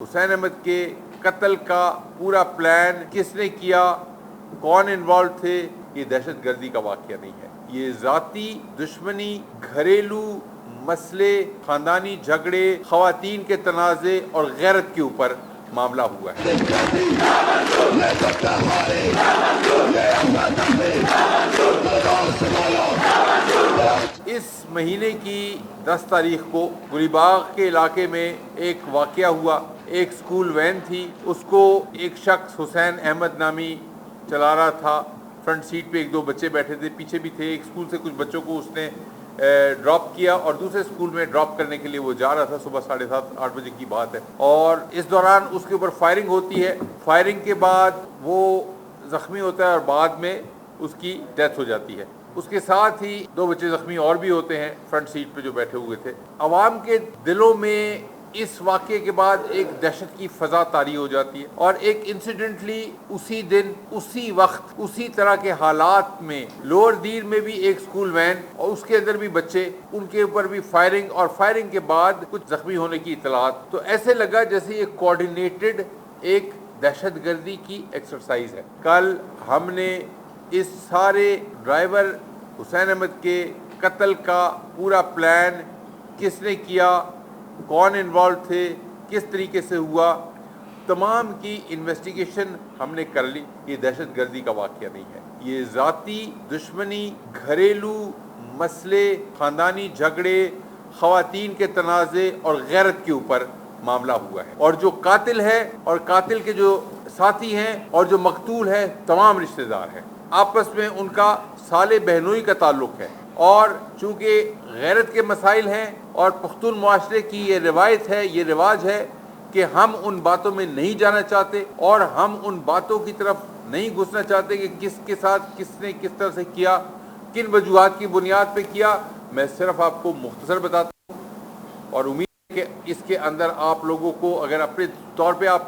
حسین احمد کے قتل کا پورا پلان کس نے کیا، کون انوالو تھے، یہ دہشت گردی کا واقعہ نہیں ہے۔ یہ ذاتی دشمنی، گھریلو مسئلے، خاندانی جھگڑے، خواتین کے تنازع اور غیرت کے اوپر معاملہ ہوا ہے۔ اس مہینے کی 10 تاریخ کو گلی باغ کے علاقے میں ایک واقعہ ہوا۔ ایک سکول وین تھی، اس کو ایک شخص حسین احمد نامی چلا رہا تھا۔ فرنٹ سیٹ پہ ایک دو بچے بیٹھے تھے، پیچھے بھی تھے۔ ایک سکول سے کچھ بچوں کو اس نے ڈراپ کیا اور دوسرے سکول میں ڈراپ کرنے کے لیے وہ جا رہا تھا۔ صبح 7:30-8 بجے کی بات ہے، اور اس دوران اس کے اوپر فائرنگ ہوتی ہے۔ فائرنگ کے بعد وہ زخمی ہوتا ہے اور بعد میں اس کی ڈیتھ ہو جاتی ہے۔ اس کے ساتھ ہی 2 بچے زخمی اور بھی ہوتے ہیں فرنٹ سیٹ پہ جو بیٹھے ہوئے تھے۔ عوام کے دلوں میں اس واقعے کے بعد ایک دہشت کی فضا طاری ہو جاتی ہے، اور ایک انسیڈنٹلی اسی دن، اسی وقت، اسی طرح کے حالات میں لوور دیر میں بھی ایک سکول وین اور اس کے اندر بھی بچے، ان کے اوپر بھی فائرنگ، اور فائرنگ کے بعد کچھ زخمی ہونے کی اطلاعات۔ تو ایسے لگا جیسے یہ کوارڈینیٹڈ ایک دہشت گردی کی ایکسرسائز ہے۔ کل ہم نے اس سارے ڈرائیور حسین احمد کے قتل کا پورا پلان کس نے کیا، کون انوالو تھے، کس طریقے سے ہوا، تمام کی انویسٹیگیشن ہم نے کر لی۔ یہ دہشت گردی کا واقعہ نہیں ہے، یہ ذاتی دشمنی، گھریلو مسئلے، خاندانی جھگڑے، خواتین کے تنازع اور غیرت کے اوپر معاملہ ہوا ہے۔ اور جو قاتل ہے اور قاتل کے جو ساتھی ہیں اور جو مقتول ہے، تمام رشتہ دار ہیں۔ آپس میں ان کا سالے بہنوئی کا تعلق ہے، اور چونکہ غیرت کے مسائل ہیں اور پختون معاشرے کی یہ روایت ہے، یہ رواج ہے کہ ہم ان باتوں میں نہیں جانا چاہتے، اور ہم ان باتوں کی طرف نہیں گھسنا چاہتے کہ کس کے ساتھ کس نے کس طرح سے کیا، کن وجوہات کی بنیاد پہ کیا۔ میں صرف آپ کو مختصر بتاتا ہوں، اور امید ہے کہ اس کے اندر آپ لوگوں کو اگر اپنے طور پہ آپ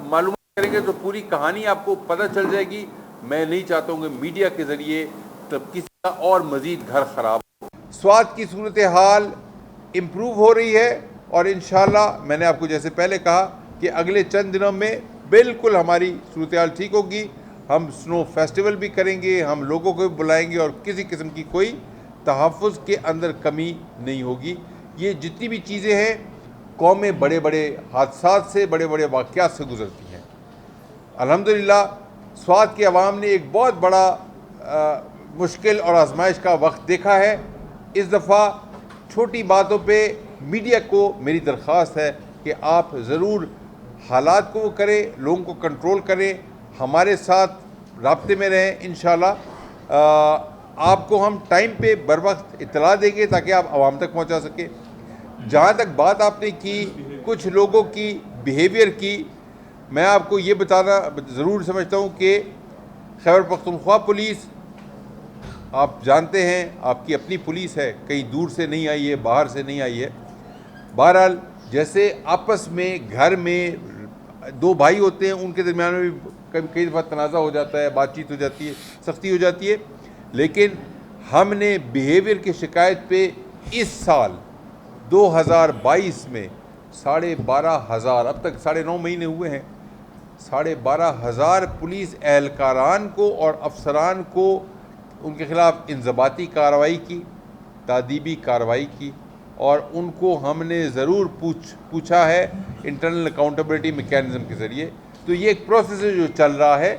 معلومات کریں گے تو پوری کہانی آپ کو پتہ چل جائے گی۔ میں نہیں چاہتا ہوں کہ میڈیا کے ذریعے کسی کا اور مزید گھر خراب ہو۔ سوات کی صورتحال امپروو ہو رہی ہے، اور انشاءاللہ میں نے آپ کو جیسے پہلے کہا کہ اگلے چند دنوں میں بالکل ہماری صورتحال ٹھیک ہوگی۔ ہم سنو فیسٹیول بھی کریں گے، ہم لوگوں کو بھی بلائیں گے، اور کسی قسم کی کوئی تحفظ کے اندر کمی نہیں ہوگی۔ یہ جتنی بھی چیزیں ہیں، قومیں بڑے بڑے حادثات سے، بڑے بڑے واقعات سے گزرتی ہیں۔ الحمدللہ سوات کے عوام نے ایک بہت بڑا مشکل اور آزمائش کا وقت دیکھا ہے۔ اس دفعہ چھوٹی باتوں پہ میڈیا کو میری درخواست ہے کہ آپ ضرور حالات کو کریں، لوگوں کو کنٹرول کریں، ہمارے ساتھ رابطے میں رہیں۔ انشاءاللہ آپ کو ہم ٹائم پہ بر وقت اطلاع دیں گے تاکہ آپ عوام تک پہنچا سکیں۔ جہاں تک بات آپ نے کی کچھ لوگوں کی بیہیویئر کی، میں آپ کو یہ بتانا ضرور سمجھتا ہوں کہ خیبر پختونخوا پولیس، آپ جانتے ہیں آپ کی اپنی پولیس ہے، کہیں دور سے نہیں آئی ہے، باہر سے نہیں آئی ہے۔ بہرحال جیسے آپس میں گھر میں 2 بھائی ہوتے ہیں، ان کے درمیان میں بھی کئی دفعہ تنازع ہو جاتا ہے، بات چیت ہو جاتی ہے، سختی ہو جاتی ہے، لیکن ہم نے بیہیویئر کی شکایت پہ اس سال 2022 میں 12,500، اب تک 9.5 مہینے ہوئے ہیں، 12,500 پولیس اہلکاران کو اور افسران کو ان کے خلاف انضباطی کارروائی کی، تادیبی کارروائی کی، اور ان کو ہم نے ضرور پوچھا ہے انٹرنل اکاؤنٹیبلٹی میکینزم کے ذریعے۔ تو یہ ایک پروسیس ہے جو چل رہا ہے۔